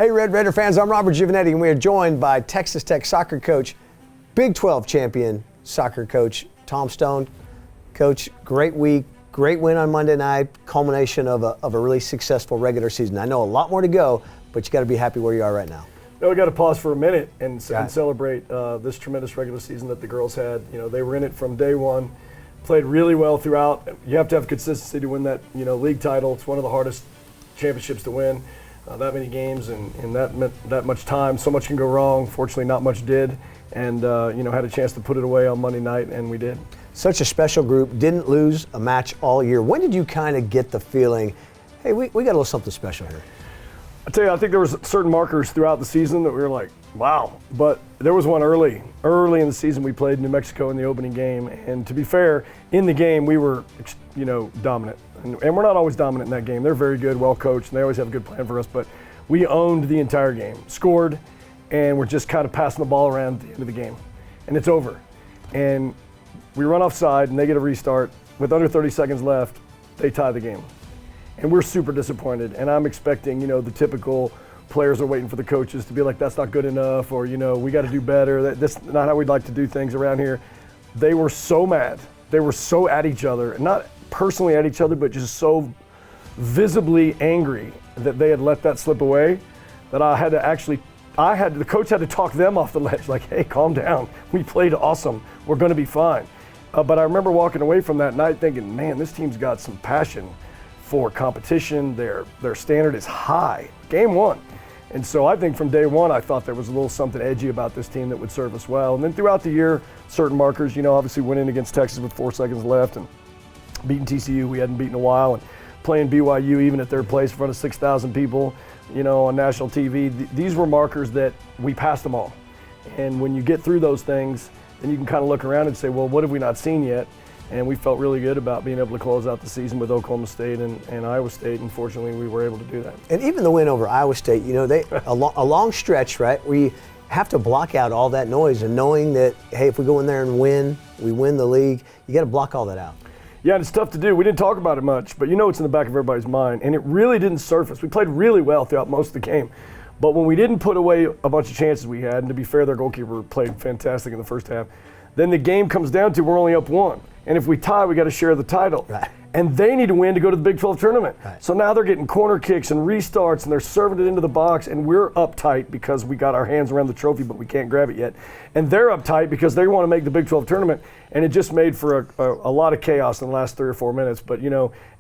Hey, Red Raider fans, I'm Robert Giovanetti, and we are joined by Texas Tech soccer coach, Big 12 champion soccer coach, Tom Stone. Coach, great week, great win on Monday night, culmination of a really successful regular season. I know a lot more to go, but you got to be happy where you are right now. No, we got to pause for a minute and celebrate this tremendous regular season that the girls had. You know, they were in it from day one, played really well throughout. You have to have consistency to win that, league title. It's one of the hardest championships to win. That many games and that much time. So much can go wrong. Fortunately, not much did. And, had a chance to put it away on Monday night, and we did. Such a special group. Didn't lose a match all year. When did you kind of get the feeling, hey, we got a little something special here? I tell you, I think there was certain markers throughout the season that we were like, wow. But there was one early in the season. We played New Mexico in the opening game. And to be fair, in the game, we were, dominant. And we're not always dominant in that game. They're very good, well coached, and they always have a good plan for us. But we owned the entire game, scored, and we're just kind of passing the ball around at the end of the game. And it's over. And we run offside, and they get a restart. With under 30 seconds left, they tie the game. And we're super disappointed. And I'm expecting, the typical players are waiting for the coaches to be like, that's not good enough, or, we got to do better. That's not how we'd like to do things around here. They were so mad. They were so at each other, not personally at each other, but just so visibly angry that they had let that slip away that the coach had to talk them off the ledge, like, hey, calm down. We played awesome. We're going to be fine. But I remember walking away from that night thinking, man, this team's got some passion for competition. Their standard is high. Game one. And so I think from day one, I thought there was a little something edgy about this team that would serve us well. And then throughout the year, certain markers, obviously winning against Texas with 4 seconds left and beating TCU, we hadn't beaten in a while, and playing BYU even at their place in front of 6,000 people, on national TV. These were markers that we passed them all. And when you get through those things, then you can kind of look around and say, well, what have we not seen yet? And we felt really good about being able to close out the season with Oklahoma State and Iowa State, and fortunately we were able to do that. And even the win over Iowa State, they a long stretch, right? We have to block out all that noise, and knowing that, hey, if we go in there and win, we win the league, you got to block all that out. Yeah, and it's tough to do. We didn't talk about it much, but it's in the back of everybody's mind, and it really didn't surface. We played really well throughout most of the game, but when we didn't put away a bunch of chances we had, and to be fair, their goalkeeper played fantastic in the first half, then the game comes down to we're only up 1. And if we tie, we got to share the title. Right. And they need to win to go to the Big 12 tournament. Right. So now they're getting corner kicks and restarts, and they're serving it into the box, and we're uptight because we got our hands around the trophy, but we can't grab it yet. And they're uptight because they want to make the Big 12 tournament, and it just made for a lot of chaos in the last 3 or 4 minutes. But,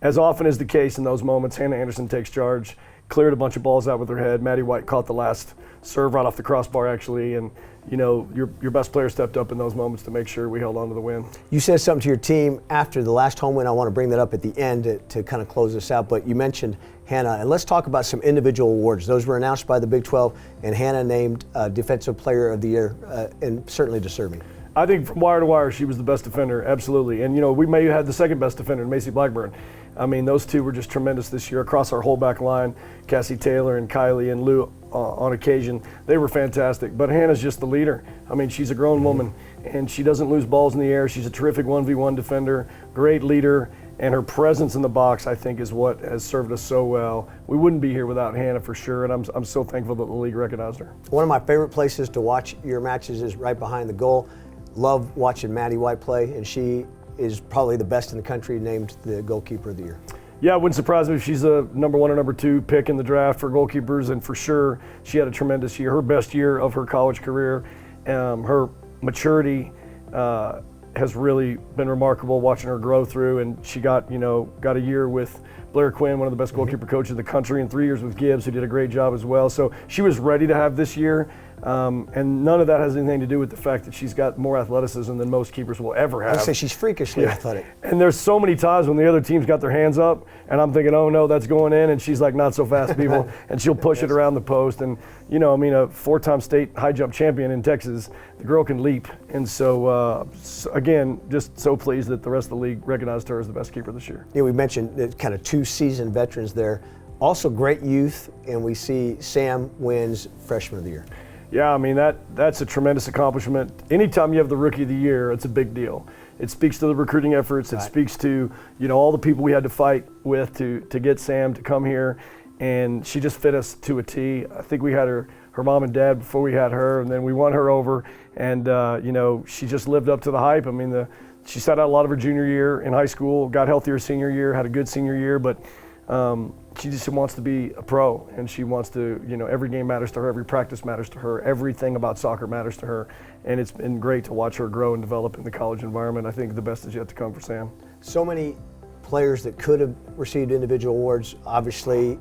as often is the case in those moments, Hannah Anderson takes charge, cleared a bunch of balls out with her head. Maddie White caught the last serve right off the crossbar, actually, and your best player stepped up in those moments to make sure we held on to the win. You said something to your team after the last home win. I want to bring that up at the end to kind of close this out, but you mentioned Hannah, and let's talk about some individual awards. Those were announced by the Big 12, and Hannah named Defensive Player of the Year, and certainly deserving. I think from wire to wire, she was the best defender, absolutely. And, we may have had the second best defender, Macy Blackburn. I mean, those two were just tremendous this year across our whole back line. Cassie Taylor and Kylie and Lou on occasion, they were fantastic. But Hannah's just the leader. I mean, she's a grown woman, and she doesn't lose balls in the air. She's a terrific 1v1 defender, great leader, and her presence in the box, I think, is what has served us so well. We wouldn't be here without Hannah for sure, and I'm so thankful that the league recognized her. One of my favorite places to watch your matches is right behind the goal. Love watching Maddie White play, and she is probably the best in the country, named the goalkeeper of the year. Yeah, it wouldn't surprise me if she's a number 1 or number 2 pick in the draft for goalkeepers, and for sure she had a tremendous year, her best year of her college career. Her maturity has really been remarkable, watching her grow through, and she got a year with Blair Quinn, one of the best goalkeeper coaches in the country, and 3 years with Gibbs, who did a great job as well. So she was ready to have this year. And none of that has anything to do with the fact that she's got more athleticism than most keepers will ever have. I'd say she's freakishly athletic. And there's so many times when the other team's got their hands up, and I'm thinking, oh no, that's going in, and she's like, not so fast, people, and she'll push it around the post. And a 4-time state high jump champion in Texas, the girl can leap. And so, again, just so pleased that the rest of the league recognized her as the best keeper this year. Yeah, we mentioned kind of 2 seasoned veterans there. Also great youth, and we see Sam wins Freshman of the Year. Yeah, I mean, that's a tremendous accomplishment. Anytime you have the Rookie of the Year, it's a big deal. It speaks to the recruiting efforts. It speaks to, all the people we had to fight with to get Sam to come here. and she just fit us to a T. I think we had her mom and dad before we had her, and then we won her over, and she just lived up to the hype. I mean, she sat out a lot of her junior year in high school, got healthier senior year, had a good senior year, but she just wants to be a pro, and she wants to, every game matters to her, every practice matters to her, everything about soccer matters to her, and it's been great to watch her grow and develop in the college environment. I think the best is yet to come for Sam. So many players that could have received individual awards, obviously,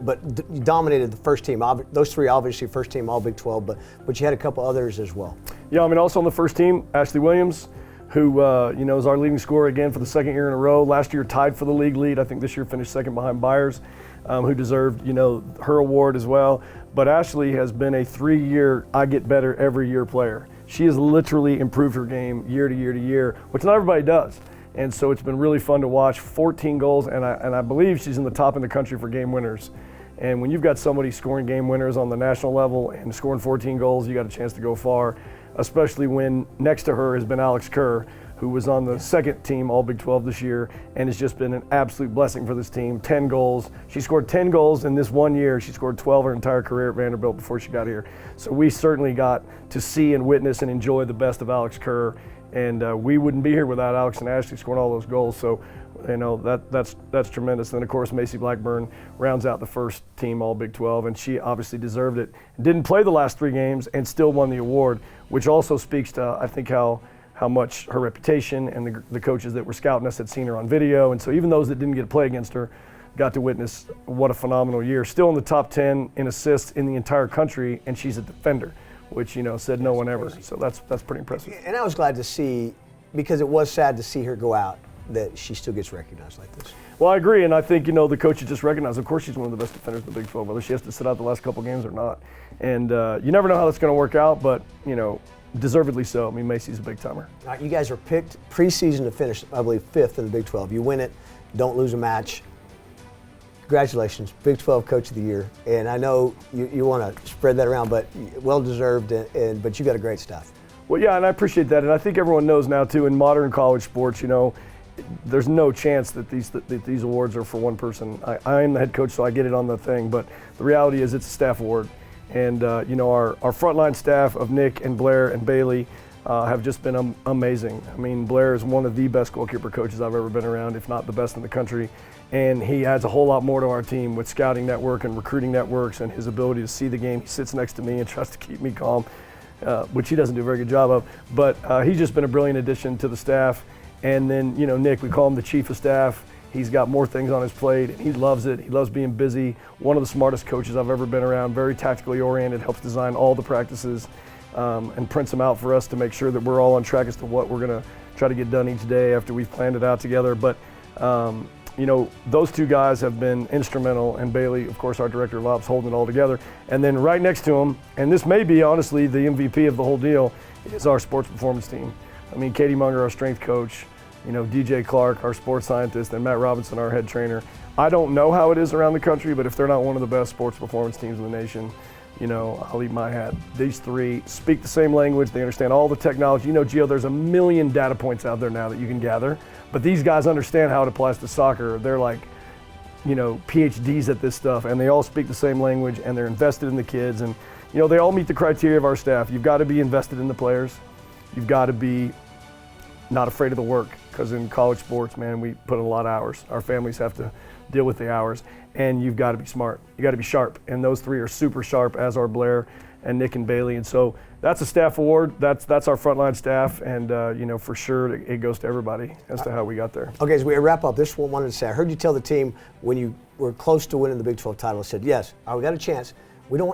but you dominated the first team. Those three, obviously, first team All Big 12, but you had a couple others as well. Yeah, I mean, also on the first team, Ashley Williams, who is our leading scorer again for the second year in a row. Last year tied for the league lead. I think this year finished second behind Byers, who deserved her award as well. But Ashley has been a 3-year I get better every year player. She has literally improved her game year to year to year, which not everybody does. And so it's been really fun to watch. 14 goals, and I believe she's in the top in the country for game winners. And when you've got somebody scoring game winners on the national level and scoring 14 goals, you got a chance to go far, especially when next to her has been Alex Kerr, who was on the second team All Big 12 this year and has just been an absolute blessing for this team. 10 goals. She scored 10 goals in this 1 year. She scored 12 her entire career at Vanderbilt before she got here. So we certainly got to see and witness and enjoy the best of Alex Kerr. And we wouldn't be here without Alex and Ashley scoring all those goals. So, that's tremendous. And then, of course, Macy Blackburn rounds out the first team All Big 12, and she obviously deserved it. Didn't play the last 3 games and still won the award, which also speaks to, I think, how much her reputation and the coaches that were scouting us had seen her on video. And so even those that didn't get to play against her got to witness what a phenomenal year. Still in the top 10 in assists in the entire country, and she's a defender, which, said no one ever. So that's pretty impressive. And I was glad to see, because it was sad to see her go out, that she still gets recognized like this. Well, I agree, and I think, the coaches just recognize, of course, she's one of the best defenders in the Big 12, whether she has to sit out the last couple games or not. And you never know how that's going to work out, but, deservedly so. I mean, Macy's a big timer. All right, you guys are picked preseason to finish, I believe, 5th in the Big 12. You win it, don't lose a match. Congratulations, Big 12 Coach of the Year. And I know you want to spread that around, but well deserved, but you got a great staff. Well, yeah, and I appreciate that. And I think everyone knows now, too, in modern college sports, there's no chance that these awards are for one person. I am the head coach, so I get it on the thing, but the reality is it's a staff award. And, our frontline staff of Nick and Blair and Bailey have just been amazing. I mean, Blair is one of the best goalkeeper coaches I've ever been around, if not the best in the country. And he adds a whole lot more to our team with scouting network and recruiting networks and his ability to see the game. He sits next to me and tries to keep me calm, which he doesn't do a very good job of. But he's just been a brilliant addition to the staff. And then, Nick, we call him the chief of staff. He's got more things on his plate, and he loves it. He loves being busy. One of the smartest coaches I've ever been around, very tactically oriented, helps design all the practices and prints them out for us to make sure that we're all on track as to what we're going to try to get done each day after we've planned it out together. But, those two guys have been instrumental, and Bailey, of course, our director of ops, holding it all together. And then right next to him, and this may be, honestly, the MVP of the whole deal, is our sports performance team. I mean, Katie Munger, our strength coach, DJ Clark, our sports scientist, and Matt Robinson, our head trainer. I don't know how it is around the country, but if they're not one of the best sports performance teams in the nation, I'll eat my hat. These three speak the same language. They understand all the technology. Gio, there's a million data points out there now that you can gather, but these guys understand how it applies to soccer. They're like, PhDs at this stuff, and they all speak the same language, and they're invested in the kids. And, they all meet the criteria of our staff. You've got to be invested in the players. You've got to be not afraid of the work, because in college sports, man, we put in a lot of hours. Our families have to deal with the hours, and you've got to be smart. You got to be sharp, and those three are super sharp, as are Blair and Nick and Bailey. And so that's a staff award. That's our frontline staff, and for sure it goes to everybody as to how we got there. Okay, as we wrap up, this one wanted to say, I heard you tell the team when you were close to winning the Big 12 title, said, yes, we got a chance.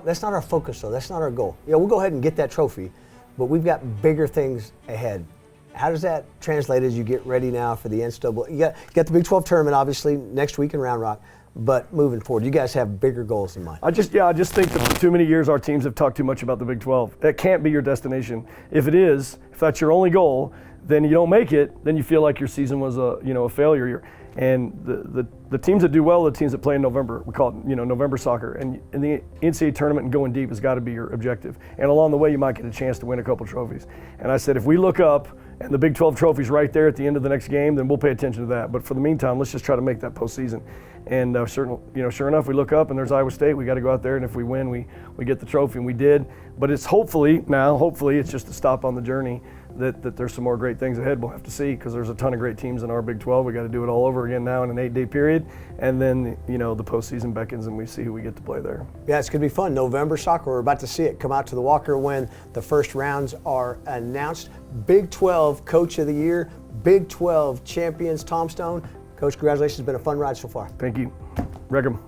That's not our focus, though. That's not our goal. We'll go ahead and get that trophy, but we've got bigger things ahead. How does that translate as you get ready now for the NCAA? You got the Big 12 tournament, obviously, next week in Round Rock, but moving forward, you guys have bigger goals in mind. I just think that for too many years our teams have talked too much about the Big 12. That can't be your destination. If it is, if that's your only goal, then you don't make it, then you feel like your season was a failure. And the teams that do well are the teams that play in November. We call it November soccer. And in the NCAA tournament and going deep has got to be your objective. And along the way, you might get a chance to win a couple trophies. And I said, if we look up and the Big 12 trophy's right there at the end of the next game, then we'll pay attention to that. But for the meantime, let's just try to make that postseason. And sure enough, we look up and there's Iowa State. We got to go out there, and if we win, we get the trophy, and we did. But it's hopefully it's just a stop on the journey. That there's some more great things ahead. We'll have to see, because there's a ton of great teams in our Big 12. We got to do it all over again now in an 8-day period, and then the postseason beckons and we see who we get to play there. Yeah, it's going to be fun. November soccer, we're about to see it come out to the Walker when the first rounds are announced. Big 12 Coach of the Year, Big 12 champions, Tom Stone. Coach, congratulations. It's been a fun ride so far. Thank you. Wreck 'em.